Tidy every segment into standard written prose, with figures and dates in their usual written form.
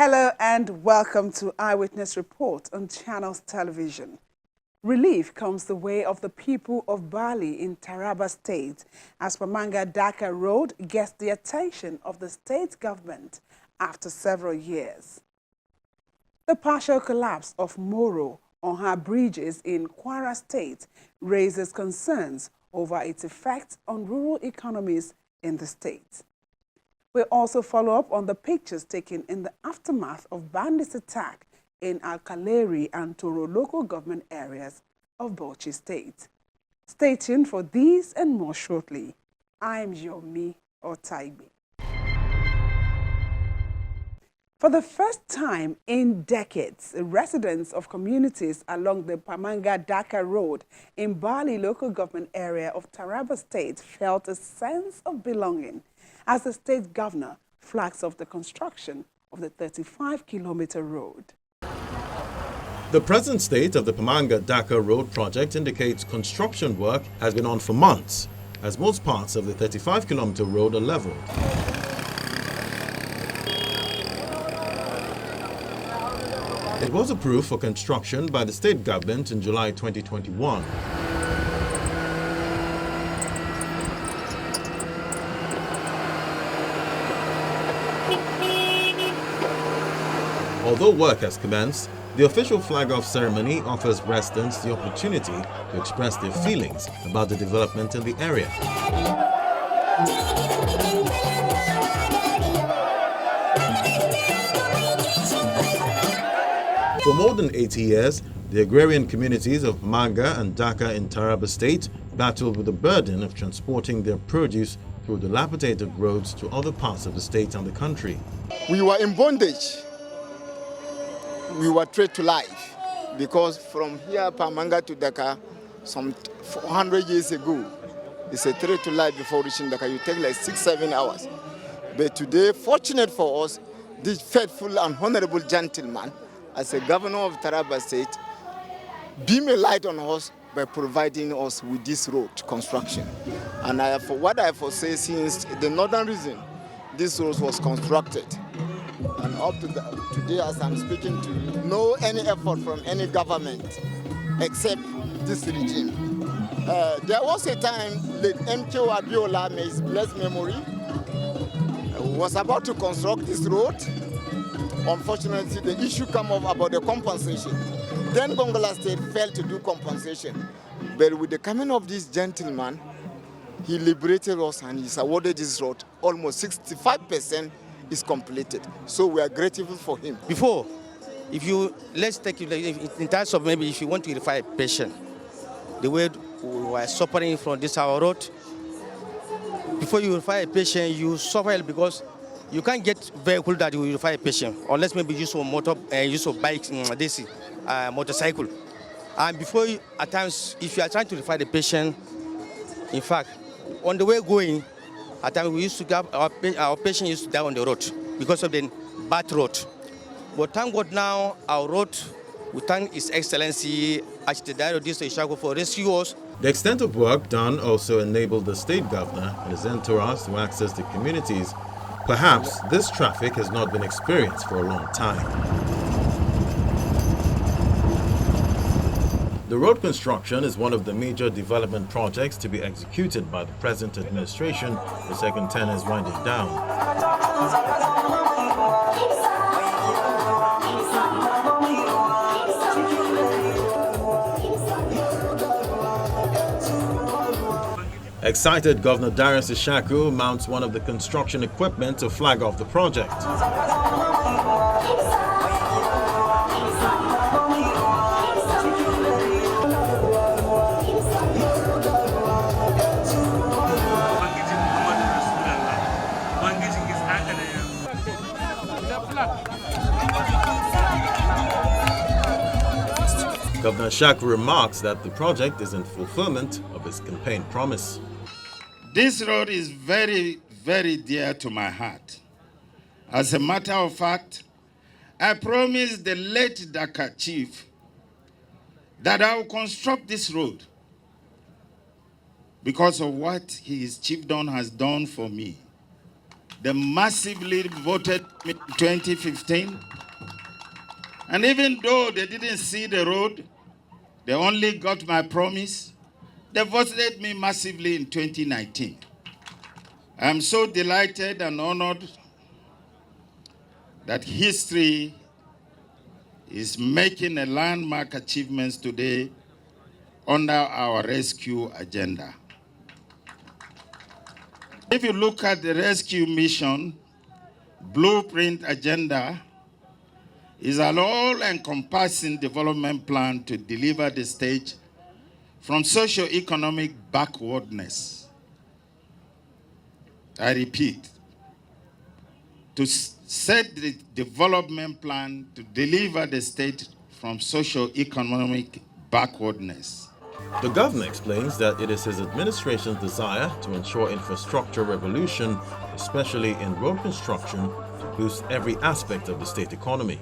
Hello and welcome to Eyewitness Report on Channels Television. Relief comes the way of the people of Bali in Taraba State as Pamanga Dhaka Road gets the attention of the state government after several years. The partial collapse of Moro on her bridges in Kwara State raises concerns over its effect on rural economies in the state. We'll also follow up on the pictures taken in the aftermath of bandits' attack in Alkaleri and Toro local government areas of Bauchi State. Stay tuned for these and more shortly. I'm Yomi Otaibi. For the first time in decades, residents of communities along the Pamanga Dhaka Road in Bali local government area of Taraba State felt a sense of belonging as the state governor flags off the construction of the 35-kilometer road. The present state of the Pamanga Dhaka Road project indicates construction work has been on for months, as most parts of the 35-kilometer road are leveled. It was approved for construction by the state government in July 2021. Although work has commenced, the official flag-off ceremony offers residents the opportunity to express their feelings about the development in the area. For more than 80 years, the agrarian communities of Pamanga and Dhaka in Taraba State battled with the burden of transporting their produce through dilapidated roads to other parts of the state and the country. We were in bondage. We were trained to life because from here, Pamanga to Dhaka, some 400 years ago, it's a trade to life before reaching Dhaka. You take like 6-7 hours. But today, fortunate for us, this faithful and honorable gentleman, as a governor of Taraba State, beam a light on us by providing us with this road construction. And what I foresee since the northern region, this road was constructed. And up to today, as I'm speaking to you, no any effort from any government except this regime. There was a time that MKO Abiola, may his blessed memory, was about to construct this road. Unfortunately, the issue came up about the compensation. Then Gongola State failed to do compensation. But with the coming of this gentleman, he liberated us and he's awarded this road. Almost 65% is completed. So we are grateful for him. Before, let's take it in terms of maybe if you want to refer a patient, the way we were suffering from this our road, before you refer a patient, you suffer because you can't get vehicle that will refer a patient unless maybe use of bikes, motorcycle. And before, at times, if you are trying to refer the patient, in fact, on the way going, at times we used to have our patient used to die on the road because of the bad road. But thank God now our road, we thank His Excellency Architect Diso Ishaku for rescue us. The extent of work done also enabled the state governor and his entourage to access the communities. Perhaps this traffic has not been experienced for a long time. The road construction is one of the major development projects to be executed by the present administration. The second tenure is winding down. Excited Governor Darius Ishaku mounts one of the construction equipment to flag off the project. Governor Ishaku remarks that the project is in fulfillment of his campaign promise. This road is very, very dear to my heart. As a matter of fact, I promised the late Dhaka chief that I will construct this road because of what his chiefdom has done for me. They massively voted me in 2015. And even though they didn't see the road, they only got my promise, they voted me massively in 2019. I'm so delighted and honored that history is making a landmark achievements today under our rescue agenda. If you look at the rescue mission, blueprint agenda is an all-encompassing development plan to deliver the state from socio-economic backwardness. I repeat, to set the development plan to deliver the state from socio-economic backwardness. The governor explains that it is his administration's desire to ensure infrastructure revolution, especially in road construction, to boost every aspect of the state economy.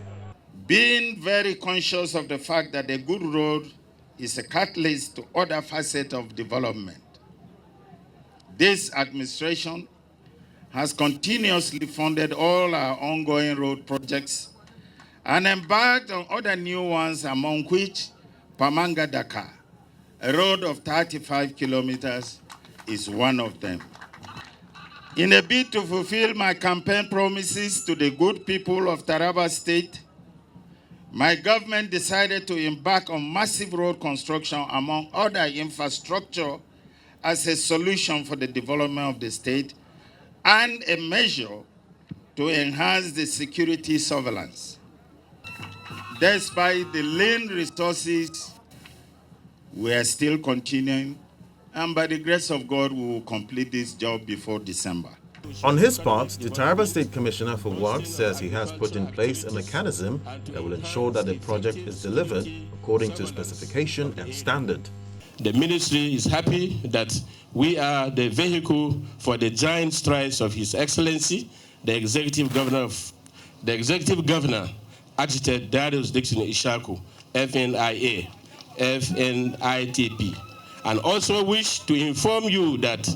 Being very conscious of the fact that a good road is a catalyst to other facets of development. This administration has continuously funded all our ongoing road projects and embarked on other new ones, among which Pamanga Dhaka, a road of 35 kilometers, is one of them. In a bid to fulfill my campaign promises to the good people of Taraba State, my government decided to embark on massive road construction among other infrastructure as a solution for the development of the state and a measure to enhance the security surveillance. Despite the lean resources, we are still continuing, and by the grace of God, we will complete this job before December. On his part, the Taraba State Commissioner for Works says he has put in place a mechanism that will ensure that the project is delivered according to specification and standard. The ministry is happy that we are the vehicle for the giant strides of His Excellency, the Executive Governor, Architect Darius Dixon Ishaku, FNIA, FNITP, and also wish to inform you that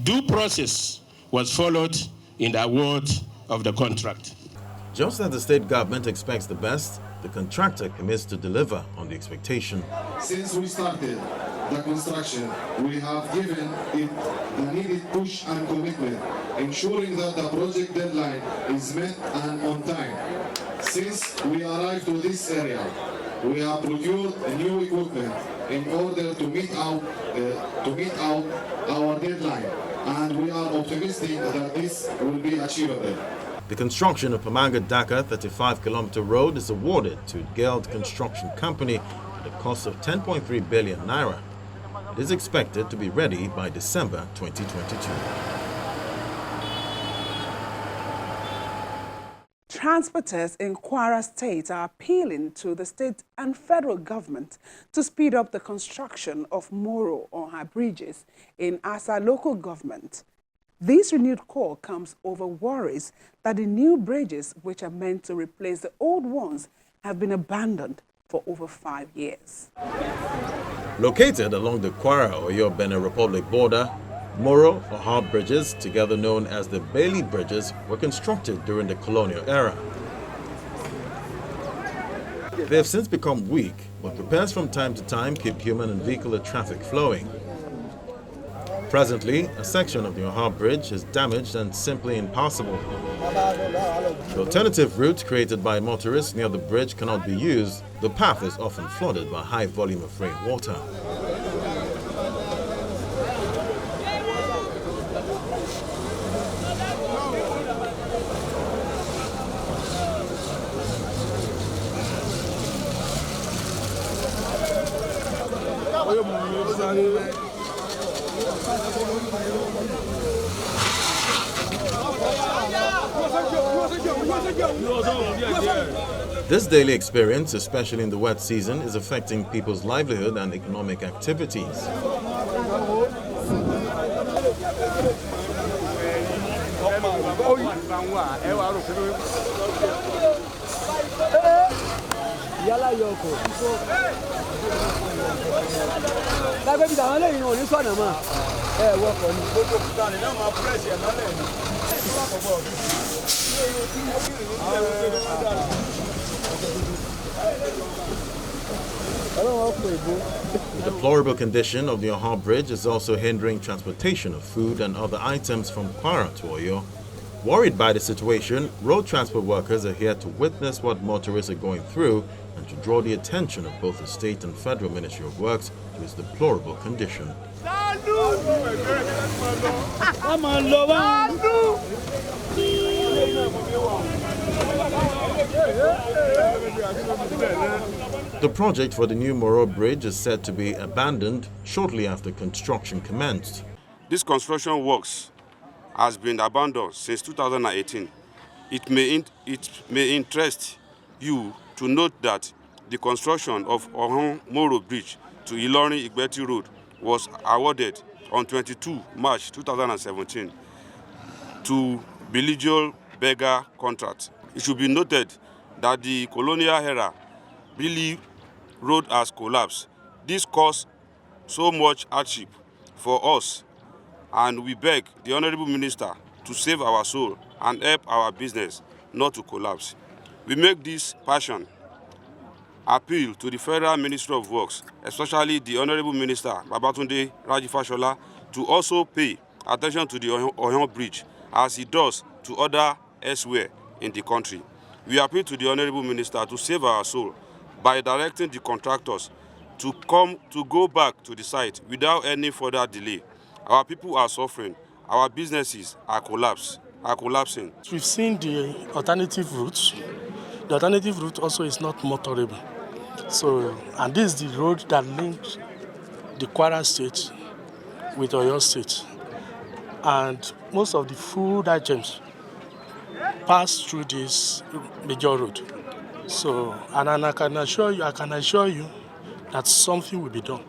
due process was followed in the award of the contract. Just as the state government expects the best, the contractor commits to deliver on the expectation. Since we started the construction, we have given it the needed push and commitment, ensuring that the project deadline is met and on time. Since we arrived to this area, we have procured new equipment in order to meet out our deadline, and we are optimistic that this will be achievable. The construction of Pamanga Dhaka 35-kilometer road is awarded to Geld Construction Company at a cost of 10.3 billion naira. It is expected to be ready by December 2022. Transporters in Kwara State are appealing to the state and federal government to speed up the construction of Moro or high bridges in Asa local government. This renewed call comes over worries that the new bridges, which are meant to replace the old ones, have been abandoned for over 5 years. Located along the Kwara-Oyo-Benin Republic border, Moro or hard bridges, together known as the Bailey Bridges, were constructed during the colonial era. They have since become weak, but repairs from time to time keep human and vehicular traffic flowing. Presently, a section of the Ohio Bridge is damaged and simply impassable. The alternative route created by motorists near the bridge cannot be used. The path is often flooded by high volume of rainwater. This daily experience, especially in the wet season, is affecting people's livelihood and economic activities. The deplorable condition of the Kwara Bridge is also hindering transportation of food and other items from Kwara to Oyo. Worried by the situation, road transport workers are here to witness what motorists are going through and to draw the attention of both the state and federal Ministry of Works to its deplorable condition. The project for the new Moro Bridge is said to be abandoned shortly after construction commenced. This construction works has been abandoned since 2018. It may interest you to note that the construction of Moro Bridge to Ilorin-Igbeti Road was awarded on 22 March 2017 to Biligio Beggar contract. It should be noted that the colonial era Billy Road has collapsed. This caused so much hardship for us, and we beg the Honorable Minister to save our soul and help our business not to collapse. We make this passion appeal to the Federal Ministry of Works, especially the Honorable Minister Babatunde Rajifashola, to also pay attention to the Oyo Bridge as he does to other elsewhere in the country. We appeal to the Honorable Minister to save our soul by directing the contractors to go back to the site without any further delay. Our people are suffering. Our businesses are collapsing. We've seen the alternative routes. The alternative route also is not motorable. So, and this is the road that links the Kwara State with Oyo State. And most of the food items pass through this major road. So, and I can assure you that something will be done,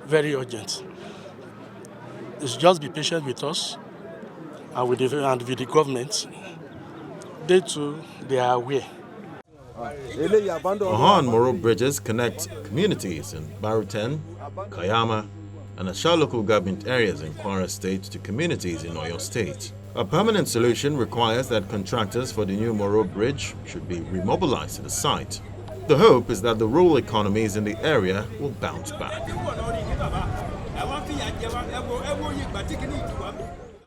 very urgent. It's just be patient with us and with the government. They too, they are aware. Oyo and Moro bridges connect communities in Baruten, Kayama, and Asha local government areas in Kwara State to communities in Oyo State. A permanent solution requires that contractors for the new Moro Bridge should be remobilized to the site. The hope is that the rural economies in the area will bounce back.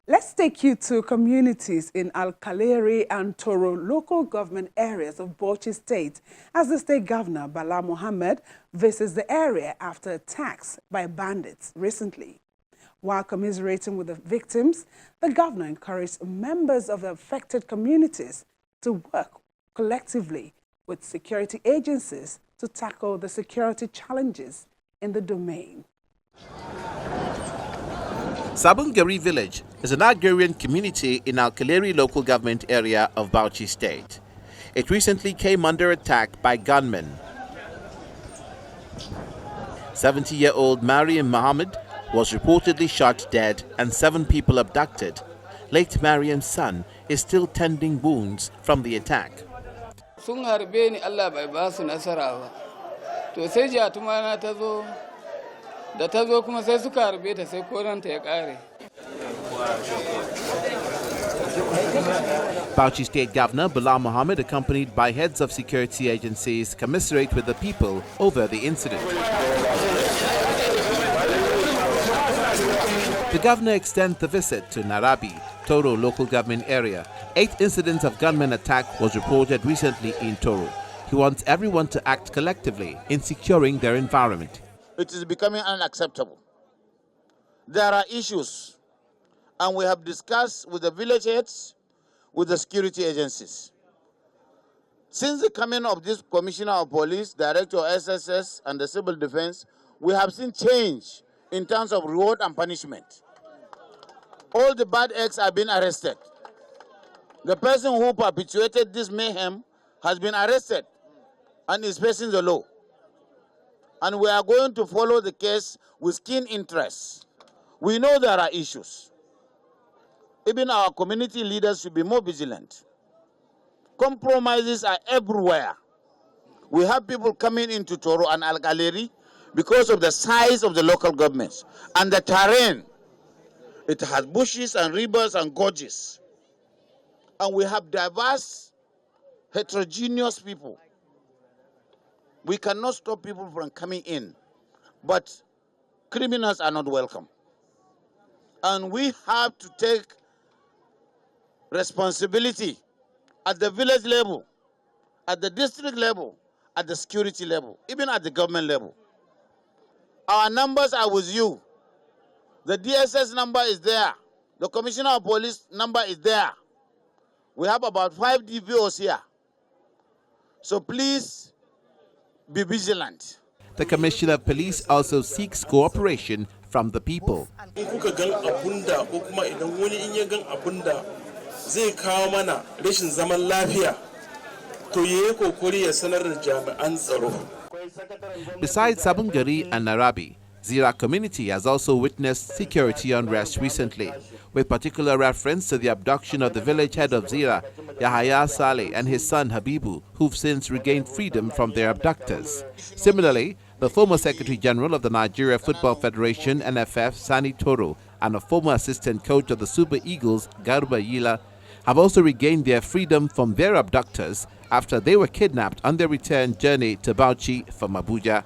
Let's take you to communities in Alkaleri and Toro local government areas of Bauchi State as the state governor, Bala Mohammed, visits the area after attacks by bandits recently. While commiserating with the victims, the governor encouraged members of the affected communities to work collectively with security agencies to tackle the security challenges in the domain. Sabungeri village is an agrarian community in Alkaleri local government area of Bauchi State. It recently came under attack by gunmen. 70-year-old Mariam Mohammed was reportedly shot dead and 7 people abducted. Late Mariam's son is still tending wounds from the attack. Sun harbe ni Allah bai ba su nasara ba. To sai jatumana ta zo, da ta zo kuma sai suka harbe ta sai koranta ya kare. Bauchi State Governor Bala Mohammed, accompanied by heads of security agencies, commiserate with the people over the incident. The governor extends the visit to Narabi, Toro local government area. 8 incidents of gunmen attack was reported recently in Toro. He wants everyone to act collectively in securing their environment. It is becoming unacceptable. There are issues, and we have discussed with the village heads, with the security agencies. Since the coming of this Commissioner of Police, Director of SSS, and the Civil Defense, we have seen change in terms of reward and punishment. All the bad acts have been arrested. The person who perpetuated this mayhem has been arrested and is facing the law. And we are going to follow the case with keen interest. We know there are issues. Even our community leaders should be more vigilant. Compromises are everywhere. We have people coming into Toro and Alkaleri because of the size of the local governments and the terrain It has bushes and rivers and gorges. And we have diverse, heterogeneous people. We cannot stop people from coming in, but criminals are not welcome. And we have to take responsibility at the village level, at the district level, at the security level, even at the government level. Our numbers are with you. The DSS number is there. The Commissioner of Police number is there. We have about 5 DPOs here. So please be vigilant. The Commissioner of Police also seeks cooperation from the people. Besides Sabungari and Narabi, Zira community has also witnessed security unrest recently, with particular reference to the abduction of the village head of Zira, Yahaya Saleh, and his son Habibu, who've since regained freedom from their abductors. Similarly, the former Secretary General of the Nigeria Football Federation, NFF, Sani Toro, and a former assistant coach of the Super Eagles, Garba Yila, have also regained their freedom from their abductors after they were kidnapped on their return journey to Bauchi from Abuja.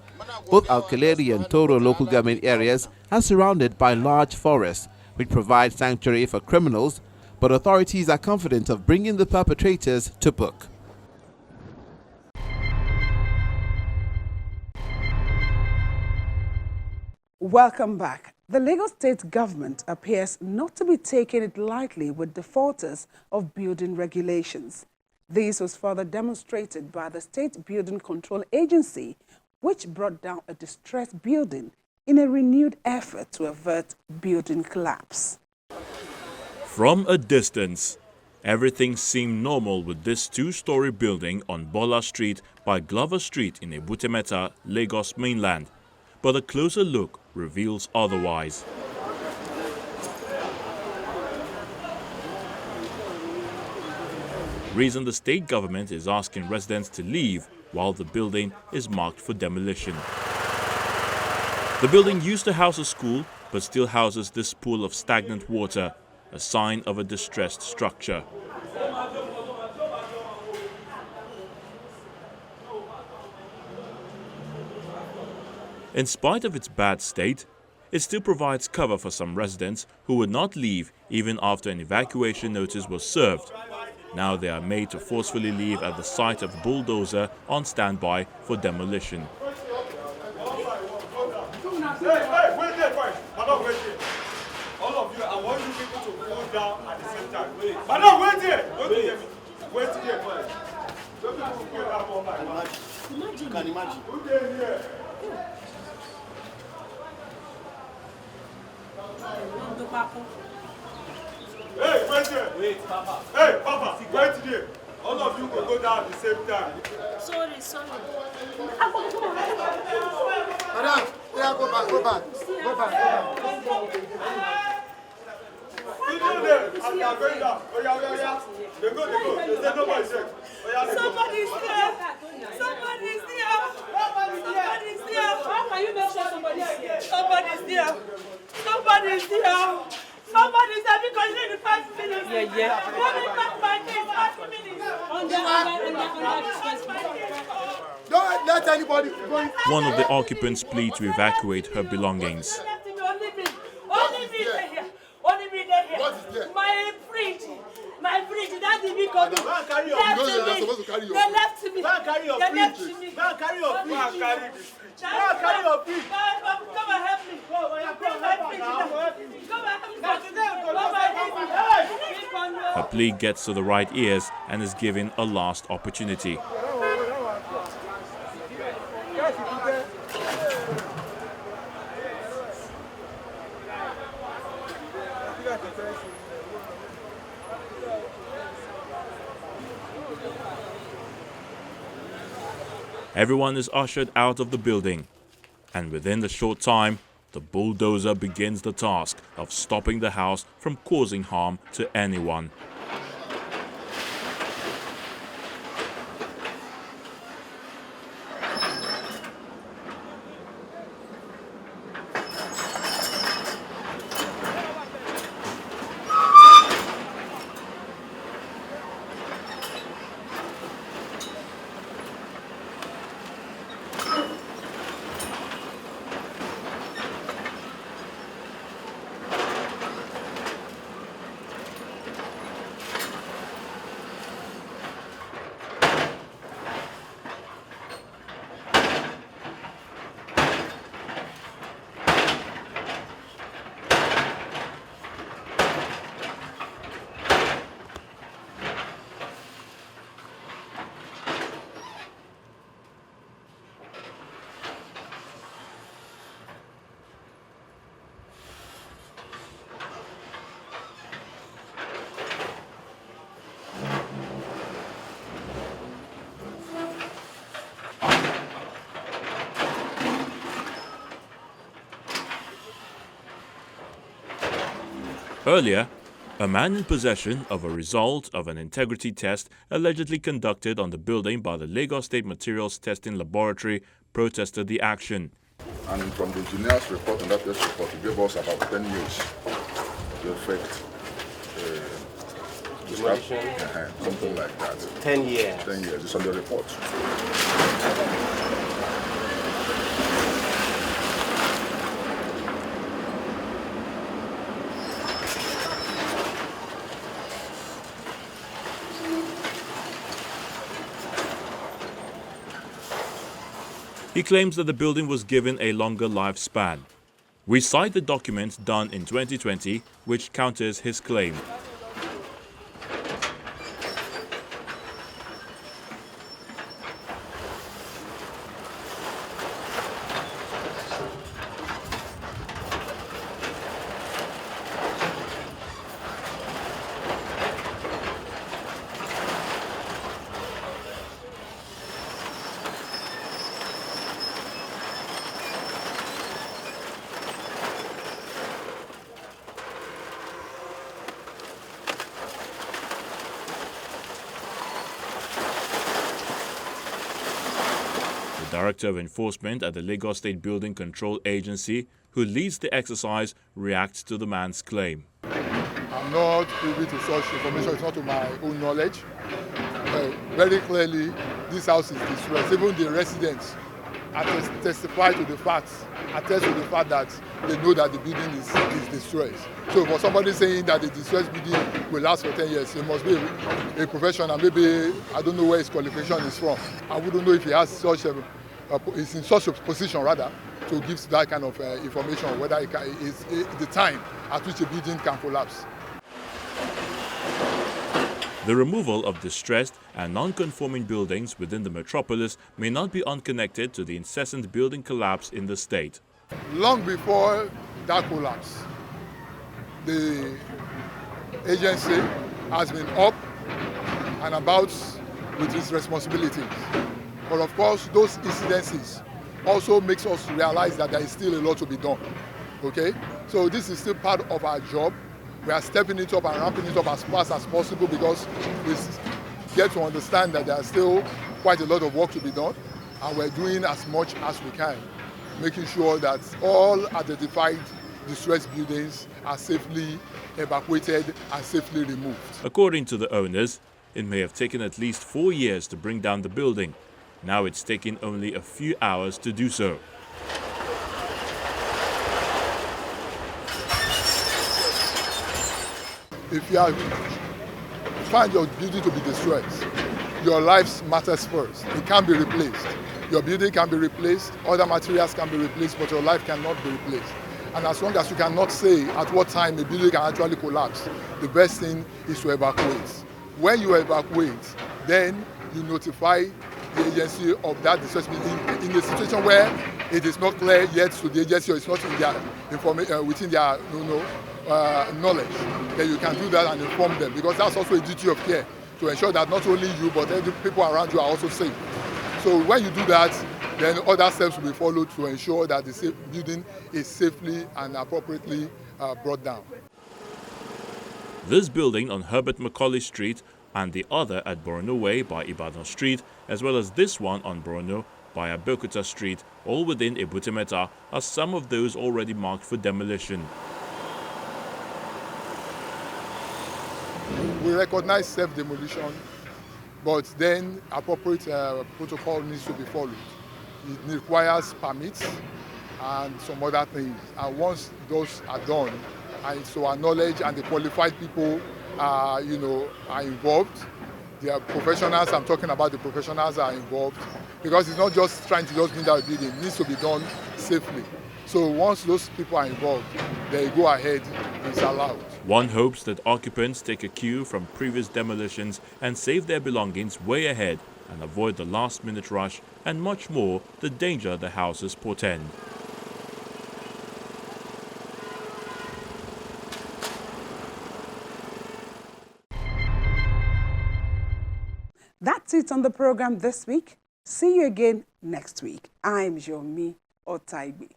Both Alkaleri and Toro local government areas are surrounded by large forests, which provide sanctuary for criminals, but authorities are confident of bringing the perpetrators to book. Welcome back. The Lagos State government appears not to be taking it lightly with defaulters of building regulations. This was further demonstrated by the State Building Control Agency, which brought down a distressed building in a renewed effort to avert building collapse. From a distance, everything seemed normal with this two-story building on Bola Street by Glover Street in Ebutemeta, Lagos mainland. But a closer look reveals otherwise. Reason the state government is asking residents to leave while the building is marked for demolition. The building used to house a school, but still houses this pool of stagnant water, a sign of a distressed structure. In spite of its bad state, it still provides cover for some residents who would not leave even after an evacuation notice was served. Now they are made to forcefully leave at the site of the bulldozer on standby for demolition. All of you, I want you people to go down at the same time. But no, wait here. Wait here. Don't people go down one by one. You can imagine. Who came here? Hey, wait here. Wait, Papa. Hey, Papa, wait here. All of you will go down at the same time. Sorry. Madam, yeah, go back. You know them, and they are going down. Oh, yeah. They go. They say nobody's there. Somebody's there. How can you make sure somebody's here? Somebody's there because you need 5 minutes. Yeah. Coming back my case, 5 minutes. Don't let anybody go in. One of the occupants pleads to evacuate her belongings. Only me here. What is there? My fridge, that's the big one. They left me. Go and carry your fridge. Come and help me. Her plea gets to the right ears and is given a last opportunity. Everyone is ushered out of the building, and within a short time, the bulldozer begins the task of stopping the house from causing harm to anyone. Earlier, a man in possession of a result of an integrity test allegedly conducted on the building by the Lagos State Materials Testing Laboratory protested the action. And from the engineer's report and that test report, he gave us about 10 years to effect something like that. 10 years. 10 years. It's on the report. He claims that the building was given a longer lifespan. We cite the document done in 2020, which counters his claim. Director of Enforcement at the Lagos State Building Control Agency, who leads the exercise, reacts to the man's claim. I'm not privy to such information, it's not to my own knowledge. Very clearly, this house is distressed. Even the residents testify to the facts, attest to the fact that they know that the building is distressed. So for somebody saying that the distressed building will last for 10 years, it must be a professional. Maybe, I don't know where his qualification is from. I wouldn't know if he has such is in such a position rather to give that kind of information, whether it is the time at which a building can collapse. The removal of distressed and non-conforming buildings within the metropolis may not be unconnected to the incessant building collapse in the state. Long before that collapse, the agency has been up and about with its responsibilities. But of course, those incidences also makes us realize that there is still a lot to be done. Okay? So this is still part of our job. We are stepping it up and ramping it up as fast as possible because we get to understand that there is still quite a lot of work to be done, and we're doing as much as we can, making sure that all identified distressed buildings are safely evacuated and safely removed. According to the owners, it may have taken at least 4 years to bring down the building. Now it's taking only a few hours to do so. If you find your building to be distressed, your life matters first. It can be replaced. Your building can be replaced, other materials can be replaced, but your life cannot be replaced. And as long as you cannot say at what time a building can actually collapse, the best thing is to evacuate. When you evacuate, then you notify the agency of that distress building in a situation where it is not clear yet to the agency or it's not in their information within their knowledge. Then you can do that and inform them, because that's also a duty of care to ensure that not only you but every people around you are also safe. So when you do that, then other steps will be followed to ensure that the building is safely and appropriately brought down. This building on Herbert Macaulay Street and the other at Borno Way by Ibadan Street, as well as this one on Borno by Abeokuta Street, all within Ebute Metta, are some of those already marked for demolition. We recognize self-demolition, but then appropriate protocol needs to be followed. It requires permits and some other things. And once those are done, and to our knowledge and the qualified people are involved, they are professionals. I'm talking about the professionals are involved, because it's not just trying to just build out a building. It needs to be done safely. So once those people are involved, they go ahead, it's allowed. One hopes that occupants take a cue from previous demolitions and save their belongings way ahead and avoid the last-minute rush and much more the danger the houses portend. That's it on the program this week. See you again next week. I'm Yomi Otaibi.